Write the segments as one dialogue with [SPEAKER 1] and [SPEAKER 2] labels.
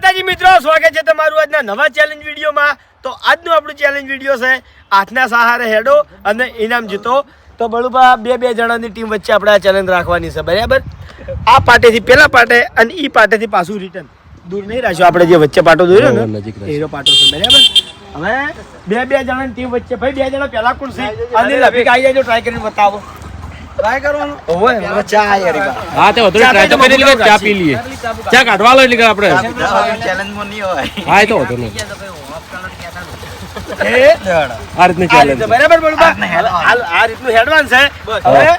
[SPEAKER 1] માતાજી મિત્રો, સ્વાગત છે તમારું આજના નવા ચેલેન્જ વિડીયોમાં. તો આજનું આપણું ચેલેન્જ વિડીયો છે હાથના સહારે હેડો અને ઇનામ જીતો. તો બળુબા બે જણાની ટીમ વચ્ચે આપણે આ ચેલેન્જ રાખવાની છે, બરાબર? આ પાટેથી પેલા પાટે અને ઈ પાટેથી પાછું રિટર્ન દૂર નહીં રાખશો. આપણે જે વચ્ચે પાટો દોર્યો ને એનો પાટો છે, બરાબર? હવે બે જણાની ટીમ વચ્ચે ભાઈ બે જણા પેલા કોણ છે? અનિલ અભિક આવી જાય, ટ્રાય કરીને બતાવો. ટ્રાય કરવાનું ઓય ચા યાર.
[SPEAKER 2] હા તે વધુ ટ્રાય તો કરી લે, ચા પી લઈએ. ચા કાઢવા લો એટલે આપણે
[SPEAKER 3] ચેલેન્જ માં નહીં હોય.
[SPEAKER 2] હા એ તો વધુ નહીં.
[SPEAKER 1] એ
[SPEAKER 2] આ રીતની ચેલેન્જ
[SPEAKER 1] બરાબર બળુબા. આ રીતનું હેડવાન છે. હવે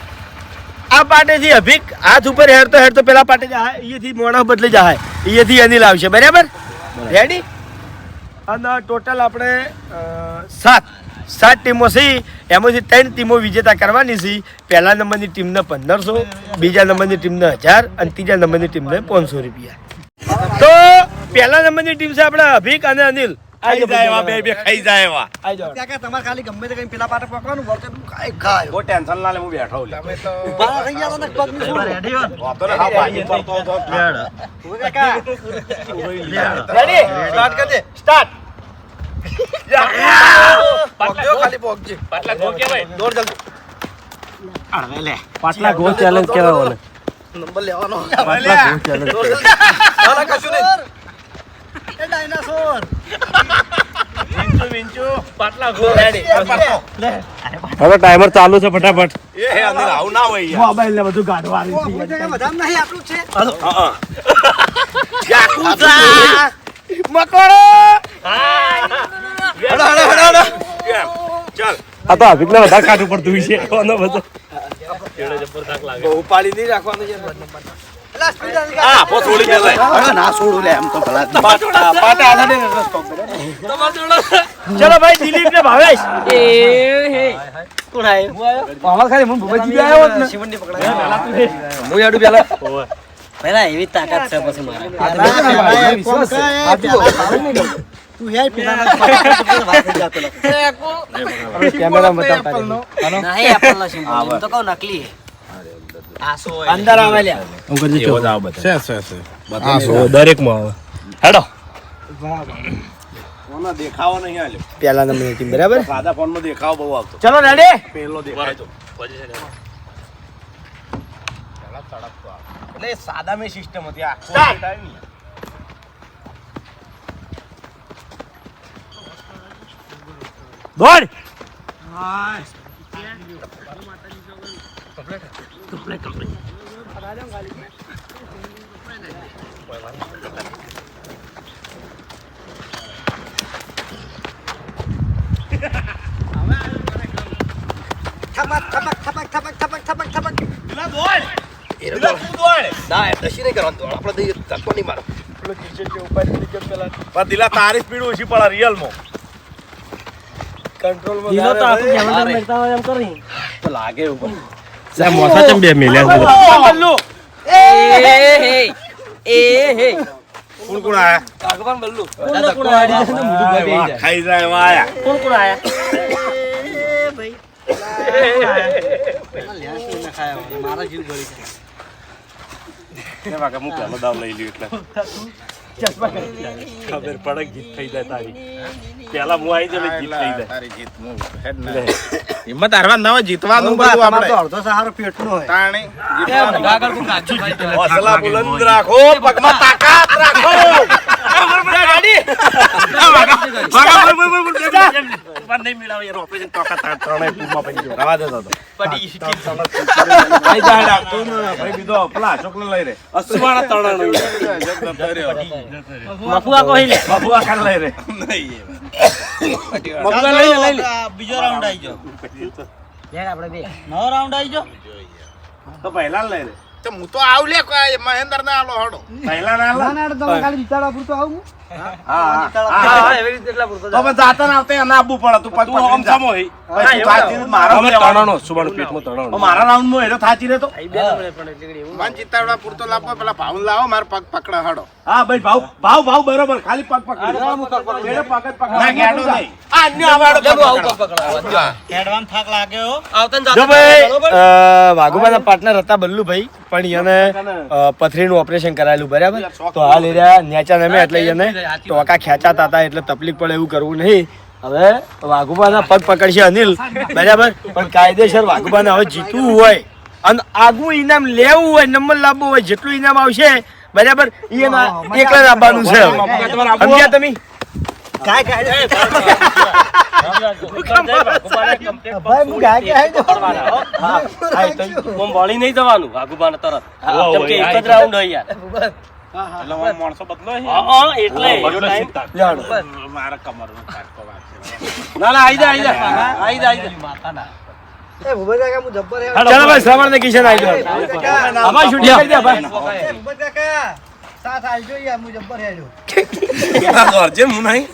[SPEAKER 1] આ પાટેથી અભિક હાથ ઉપર હેડતો પેલા પાટે જાય, અહીંયાથી મોણા બદલી જાય, અહીંયાથી અનિલ આવશે, બરાબર? રેડી? અને ટોટલ આપણે સાત ટીમો છે, એમાંથી 3 ટીમો વિજેતા કરવાની છે. પહેલા નંબરની ટીમને 1500, બીજા નંબરની ટીમને 1000 અને ત્રીજા નંબરની ટીમને 500 રૂપિયા. તો પહેલા નંબરની ટીમ છે આપણે અભિક અને અનિલ.
[SPEAKER 2] ખાઈ જાય બે ખાઈ જાય એવા.
[SPEAKER 1] આઈ જાઓ.
[SPEAKER 3] તમારે ખાલી ગમે તે કઈ પેલા પાટે પકવાનું વળતે ખાય.
[SPEAKER 2] બહુ ટેન્શન ના લે, હું બેઠો લે.
[SPEAKER 3] ઉભા થઈ ગયા ને પગ ની શું રેડી હો.
[SPEAKER 2] વાતો ને હા ભાઈ પડતો તો
[SPEAKER 3] ઉભે કાકા.
[SPEAKER 1] રેડી? સ્ટાર્ટ કરજે. સ્ટાર્ટ.
[SPEAKER 3] પગજો ખાલી પગજો.
[SPEAKER 1] પાટલા ગો કેવાય. દોડ જલ્દી.
[SPEAKER 3] અડવે લે.
[SPEAKER 2] પાટલા ગો ચેલેન્જ કહેવાય ઓને.
[SPEAKER 3] નંબર લેવાનો.
[SPEAKER 2] પાટલા ગો ચેલેન્જ.
[SPEAKER 3] ના કશું નહીં. એ ડાયનાસોર.
[SPEAKER 1] વિંચુ પાટલા ગો. રેડી?
[SPEAKER 2] હવે ટાઈમર ચાલુ છે, ફટાફટ.
[SPEAKER 4] એ અંદર આવું ના હોય યાર.
[SPEAKER 1] મોબાઈલ ને બધું ગાઢવાની છે.
[SPEAKER 3] બધા નહીં આટલું છે.
[SPEAKER 1] મકોડો.
[SPEAKER 4] હડો કેમ ચાલ
[SPEAKER 2] આ તો અભિકને વધારે કાઢવું પડતું છે ઓનો બધો.
[SPEAKER 1] ઉપાડી નહીં રાખવાનું છે.
[SPEAKER 3] એલા સ્પીડ આવી
[SPEAKER 4] આ આપો છોડી ગયેલા.
[SPEAKER 3] અરે ના છોડું લે એમ તો ભલા.
[SPEAKER 1] પાટા આધારે ચલો ભાઈ, દિલીપ ને ભાવેશ.
[SPEAKER 3] કોણ આયો?
[SPEAKER 1] અમાર ખાલી હું ભૂપતજી બી આવ્યો હોત ને.
[SPEAKER 3] શિવનની પકડાય.
[SPEAKER 1] હું યાડું પેલા.
[SPEAKER 3] પેલા એવી તાકાત છે પછી મારે. તું હે પેલા ના વાત થઈ જાતો.
[SPEAKER 1] કેમેરા બતાવતા
[SPEAKER 3] નહીં આપણ શિવન તો કહું નકલી હે. આસો
[SPEAKER 1] અંદર આવે લ્યા.
[SPEAKER 4] એવો જ આવ બધા
[SPEAKER 2] દરેક માં આવે. હેડો.
[SPEAKER 4] કોનો દેખાવો નહીં આલ્યો.
[SPEAKER 1] પેલા નંબરની ટીમ, બરાબર?
[SPEAKER 4] સાદા ફોન માં દેખાવો બહુ આવતો.
[SPEAKER 1] ચલો રેડી?
[SPEAKER 4] પેલો દેખાય તો
[SPEAKER 3] એટલે સાદા મે સિસ્ટમ હતી આ.
[SPEAKER 1] દોડ.
[SPEAKER 4] પેલા દોડ. પેલા તું દોડ.
[SPEAKER 3] ના એ દશી નહીં કરવાનું દોડ. આપણે દઈ તત્વ નહીં મારો.
[SPEAKER 4] પણ દિલા તારી સ્પીડ ઓછી પડે રિયલ માં.
[SPEAKER 1] કંટ્રોલમાં
[SPEAKER 3] ઈનો તો
[SPEAKER 1] આવે.
[SPEAKER 3] આપણું કેમેરા મેરતા હોય એમ કરી તો લાગે ઉપર.
[SPEAKER 2] સા મોસા ચમ બે મેલ્યા છે.
[SPEAKER 1] બલ્લુ.
[SPEAKER 4] કોણ કોણ આયા?
[SPEAKER 1] ભગવાન બલ્લુ.
[SPEAKER 4] વાહ, ખાઈ જાય એવા આયા.
[SPEAKER 3] કોણ આયા? ભાઈ મારા જીવ ગળી
[SPEAKER 4] એ વાગે હું પેલો દાવ લઈ લ્યો એટલે ખબર પડે ગીત થઈ જાય તારી. પેલા હું આવી જાય ગીત થઈ જાય. તારી જીત હું હેડ ના. હિંમત હારવા ના હોય, જીતવાનું બધું આપણે.
[SPEAKER 3] તો અડધો સહારો પેટનો હોય.
[SPEAKER 4] તાણી હौसला બુલંદ રાખો, પગમાં તાકાત રાખો. પણ નહીં મેળાવે યાર, ઓપરેશન તાકાત ત્રણેય ટૂંકમાં પડી ગયો. રવા દેતો તો. આઈ જાય રાખતો ને ભાઈ બીજો પેલા ચોકલો લઈ રે. અસવાળા તણાનો.
[SPEAKER 3] મફુઆ કહી લે.
[SPEAKER 4] બબુઆ કાલ લઈ રે.
[SPEAKER 3] મફુઆ લઈ લે. બીજો રાઉન્ડ આવી ગયો. યાર આપણે બે નવો રાઉન્ડ આવી ગયો.
[SPEAKER 4] તો પહેલા લઈ રે. તો હું તો આવ લે મહેન્દ્ર ના આલો હડો. પહેલા ના આલો.
[SPEAKER 3] ના તો ખાલી વિચારવા પૂરતો આવું.
[SPEAKER 1] હા એવી રીતે એટલા પૂરતો
[SPEAKER 4] તો પણ જાતા ને આવતા એને આપવું પડે. તું પગ પકડીને જા. પછી તું થાચી રહે, મારો
[SPEAKER 2] અમે
[SPEAKER 4] લેવાનો.
[SPEAKER 2] તણાનો સુબાનો પેટમાં તણાનો.
[SPEAKER 4] મારા રાઉન્ડમાં એનો થાચી રહેતો.
[SPEAKER 5] મન ચિત્તાવડા પૂરતો લાવો, પેલા ભાવન લાવો, મારે પગ પકડા હાડો.
[SPEAKER 4] હા ભાઈ ભાવ બરોબર, ખાલી પગ પકડી. એને પગ જ પકડ. ના ગેડો નહીં. આ અન્ય આવાડો પકડ.
[SPEAKER 3] હેડવાન થાક લાગ્યો
[SPEAKER 1] જો ભાઈ વાઘુબાના પાર્ટનર હતા બલ્લુભાઈ, પણ એને પથરીનું ઓપરેશન કરાયેલું બરાબર. તો હાલ એ રહ્યા નેચા નમે, એટલે એને ટોકા ખેંચાતા હતા, એટલે તકલીફ પડે એવું કરવું નહીં. હવે વાઘુબાના પગ પકડશે અનિલ બરાબર, પણ કાયદેસર વાઘુબાને હવે જીતવું હોય અને આગવું ઇનામ લેવું હોય, નંબર લાવવો હોય, જેટલું ઇનામ આવશે બરાબર એના એકલા જ આપવાનું છે. સમજ્યા તમે?
[SPEAKER 2] વળી નહીં જવાનું વાઘુબાને તરત. કેમ કે એક જ રાઉન્ડ હોય યાર.
[SPEAKER 4] એટલે હું માણસો બદલો છે.
[SPEAKER 2] એટલે
[SPEAKER 4] મારા કમરનો ફાટકો વાગશે.
[SPEAKER 2] ના ના આઈ જા
[SPEAKER 1] ચાલો ભાઈ શ્રવણ ને કિશન આવી જાઓ. અમારી શૂટિંગ કરી દે ભાઈ.
[SPEAKER 4] અર્જુન હું નહીં.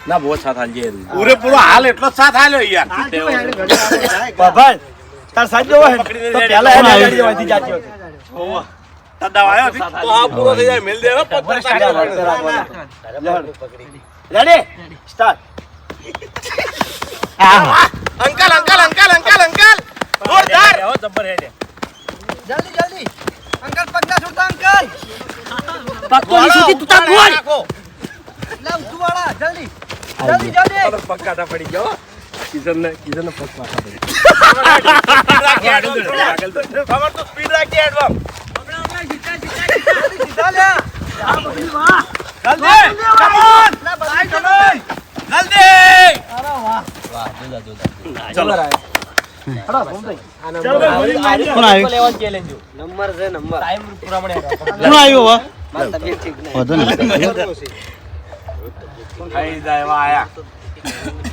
[SPEAKER 2] ના બહુ સાથ હાલજે
[SPEAKER 4] પૂરેપૂરો હાલ એટલો જ સાથ આલ્યો યાર.
[SPEAKER 1] ભાઈ તાર સાથ જોવો હે તો પહેલા એને ગાડી જવાથી જાતી હતી.
[SPEAKER 4] તાર દવા આવ્યો હતી? તો આ પૂરો થઈ જાય મેલ દેવા પગ પર
[SPEAKER 1] ready start.
[SPEAKER 5] Uncle uncle uncle uncle uncle જોરદાર.
[SPEAKER 4] જબ્બર હેડે.
[SPEAKER 2] પગ કાઢા પડી ગયો. કિશન ને પગ પાછા પડી.
[SPEAKER 4] ખબર તો સ્પીડ રાખી હેડવા. થઈ જાય એવા આયા.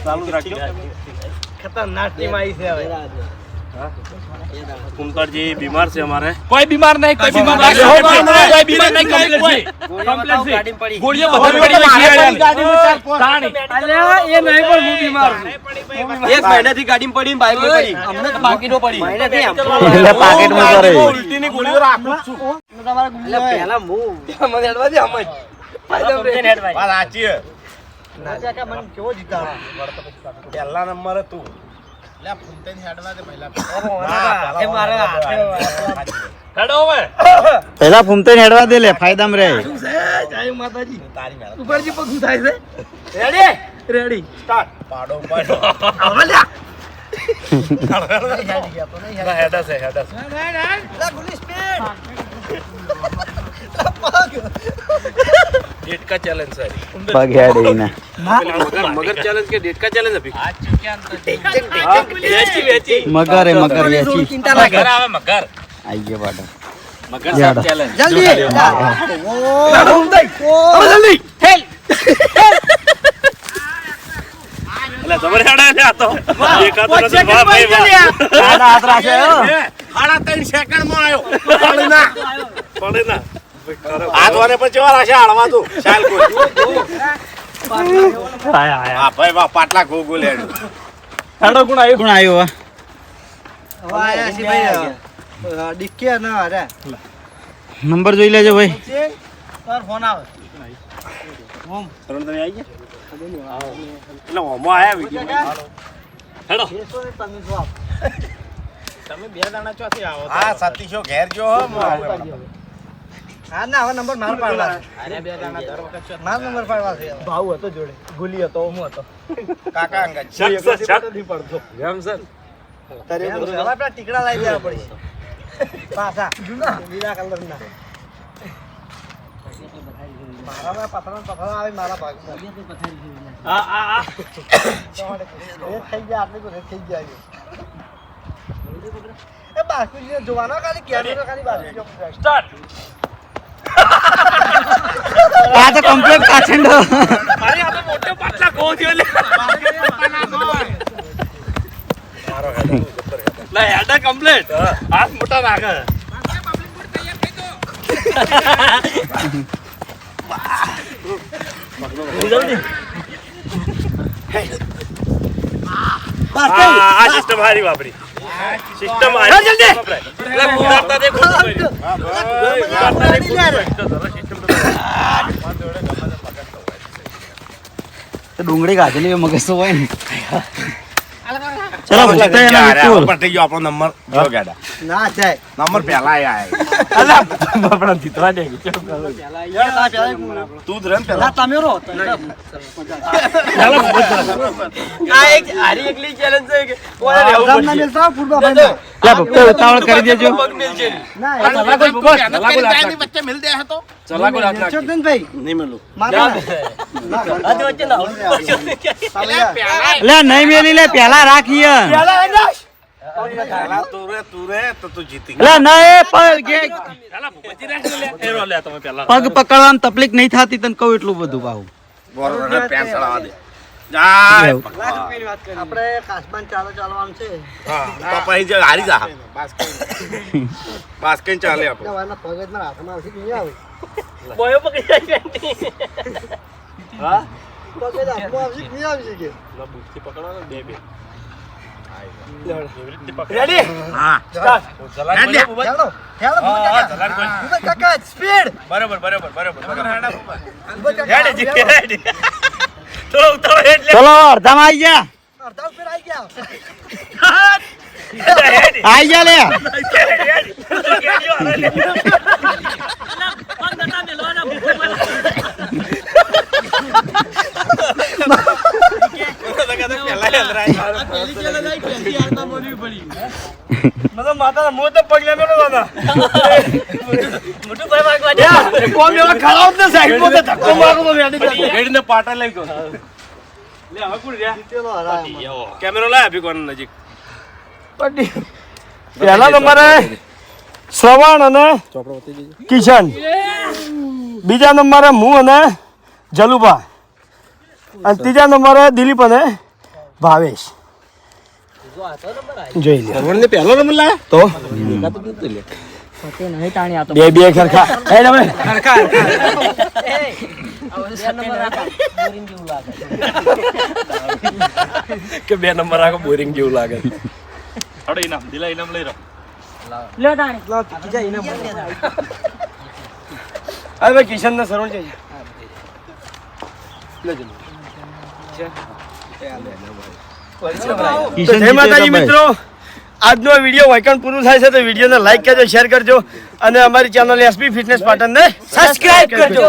[SPEAKER 4] ચાલુ જ રાખજો.
[SPEAKER 1] ખતરનાક ટીમ આવી છે હવે.
[SPEAKER 4] કુંતરજી બીમાર છે અમારે.
[SPEAKER 2] કોઈ બીમાર નહીં, કોઈ બીમાર નહીં, કોઈ બીમાર નહીં. કમ્પ્લીટ છે, કમ્પ્લીટ છે. ગોળીઓ બધી પડી ગઈ છે. તાણી.
[SPEAKER 1] અલ્યા એ નહીં, પણ હું બીમાર છું.
[SPEAKER 2] એક મહિનાથી ગાડીમાં પડી, બાઇકમાં પડી. અમને તો બાકીનો પડી.
[SPEAKER 4] ઉલટીની ગોળીઓ રાખું જ છું.
[SPEAKER 1] પહેલા હું મને હેડવા દે આમ જ.
[SPEAKER 4] વાત સાચી છે. પહેલા નંબર હતું. હેડો હવે.
[SPEAKER 3] પેલા ફૂમતે હેડવા દે લે, ફાયદામાં રહે.
[SPEAKER 1] ઉપરજી પગ થાય છે. Ready ready start.
[SPEAKER 4] પાડો પાડો. હેડા છે હેડા છે. डेट का चैलेंज है
[SPEAKER 3] પગ હેડે ના
[SPEAKER 2] मगर चैलेंज के डेट का चैलेंज अभी
[SPEAKER 3] મગર હે મગર વેચી
[SPEAKER 2] मगर आवे मगर
[SPEAKER 3] આઈ ગયો પાટો
[SPEAKER 2] मगर साथ चैलेंज
[SPEAKER 1] જલ્દી જલ્દી હેલ
[SPEAKER 4] એટલે જબર હેડા લે આ તો એકાદો નથી વાહ ભાઈ વાહ
[SPEAKER 1] આડા હાથ રાખે હો.
[SPEAKER 4] 3.5 સેકન્ડ માં આવ્યો પડે ના હાથ વાને પર જેવા રાશે હાલવા તું ચાલ કોઈ હા ભાઈ વાહ પાટલા ગો ગો લેડો
[SPEAKER 2] હેડો કોણ આવ્યું
[SPEAKER 3] કોણ આવ્યો
[SPEAKER 1] હવે આયા છે ભાઈ ડિક્કી ના અરે
[SPEAKER 3] નંબર જોઈ લેજો ભાઈ
[SPEAKER 1] તાર ફોન આવે
[SPEAKER 4] તરણ તમે આવી ગયા એટલે ઓમો આયા વિડિયો હેડો તમે બે દાણા ચોથી આવો હા સતીશો ઘેર જો હો મો આવે
[SPEAKER 1] હા ના હવે નંબર માર પાડવા અરે બે દાણા દર વખત માર નંબર પાડવા છે ભાવ હતો જોડે ગુલી હતો હું હતો
[SPEAKER 4] કાકા અંગત
[SPEAKER 1] શક નથી પડતો
[SPEAKER 2] રામ સર
[SPEAKER 1] તારે હવે પેલા ટીકડા લાવી દેવા પડશે પાછા જૂના લીલા કલરના મારા પથરા આવે મારા ભાગમાં
[SPEAKER 2] આ
[SPEAKER 1] થઈ ગયા આટલે તો થઈ ગયા એ બાસ્કુજી જોવાનો ખાલી કેમેરો ખાલી બાસ્કુજી
[SPEAKER 2] સ્ટાર્ટ
[SPEAKER 3] આ તો કમ્પ્લીટ કાચંડો
[SPEAKER 2] અરે આ તો મોટો પાટલા ગો થયો લે લા હેડા કમ્પ્લીટ હાથ મોટા નાખે
[SPEAKER 4] આ સિસ્ટમ હારી વાપરી સિસ્ટમ હારી જલ્દી ઉતારતા દે ખોટું કર્યું. ઉતારતા દે ખોટું
[SPEAKER 3] ડુંગળી કાઢેલી મગજ તો હોય ને.
[SPEAKER 5] ચલો પટી ગયો આપણો નંબર જો ગાડા
[SPEAKER 1] ના જાય
[SPEAKER 5] નંબર પહેલા આયા
[SPEAKER 4] અલા બાપડા જીતવા દે
[SPEAKER 5] તું જ રન પહેલા
[SPEAKER 3] તમે રહો
[SPEAKER 1] આ એક હારી એકલી ચેલેન્જ છે કે કોને રહેવું પડશે.
[SPEAKER 3] ઉતાવળ કરી દેજો.
[SPEAKER 5] વચ્ચે મિલ દે હે તો
[SPEAKER 1] નહીં મળું
[SPEAKER 3] લે નહીં મેલી લે પેલા રાખીએ
[SPEAKER 5] તું રે તો તું જીતી
[SPEAKER 3] લે નહીં
[SPEAKER 4] તમે પેલા
[SPEAKER 3] પગ પકડવામાં તકલીફ નહીં થતી તને કહું એટલું બધું બાહુ.
[SPEAKER 5] બોરોને પેન ચડાવવા દે જા
[SPEAKER 1] આપણે કાસબાન ચાલવાનું છે
[SPEAKER 5] હા પાપા અહીં જે હારી જા બાસ કઈ ચાલે આપણે
[SPEAKER 1] પગજમાં હાથમાં આવશે નહીં આવે
[SPEAKER 2] બોયો પકડી જાય
[SPEAKER 1] પગજ હાથમાં આવશે નહીં આવશે કે
[SPEAKER 4] બુસ્તી પકડવાનો બે બે
[SPEAKER 1] રેડી
[SPEAKER 5] હા
[SPEAKER 1] હેલો કાકા સ્પીડ
[SPEAKER 4] બરોબર
[SPEAKER 1] રેડી રેડી
[SPEAKER 4] થોડો ઉતારો એટલે
[SPEAKER 3] ચલો અડધામાં આવી ગયા
[SPEAKER 1] અડધા ઉપર આવી ગયા
[SPEAKER 3] આવી ગયા લે
[SPEAKER 1] મતલબ માતા મોં તો પગલે મેલો દાદા
[SPEAKER 2] મોટું ભાઈ વાગવા દે
[SPEAKER 1] કોમ એવા ખરાબ ને સાઈડ માં ધક્કો મારો તો રેડી
[SPEAKER 4] ગેડીને પાટા લઈ ગયો લે હવે કોણ રહ્યા કેમેરો લાય અભી કોણ નજીક
[SPEAKER 1] પહેલા નંબરે શ્રવણ અને કિશન, બીજા નંબરે હું અને જલુભા, અને ત્રીજા નંબરે દિલીપ અને ભાવેશ. જોઈ લે
[SPEAKER 5] પહેલો નંબર લાયા
[SPEAKER 1] તો બે બે ખરખા એ તમે
[SPEAKER 4] કે બે નંબર આખો બોરિંગ જેવું લાગે અડો ઇનામ દિલા ઇનામ લઈ રહ્યો
[SPEAKER 1] અરે ભાઈ કિશન ને સરવણ છે. તો જય માતાજી મિત્રો, આજનો વિડીયો વાયકણ પૂરું થાય છે તો વિડીયોને લાઈક કરજો, શેર કરજો અને અમારી ચેનલ એસબી ફિટનેસ પાટણને સબસ્ક્રાઇબ કરજો.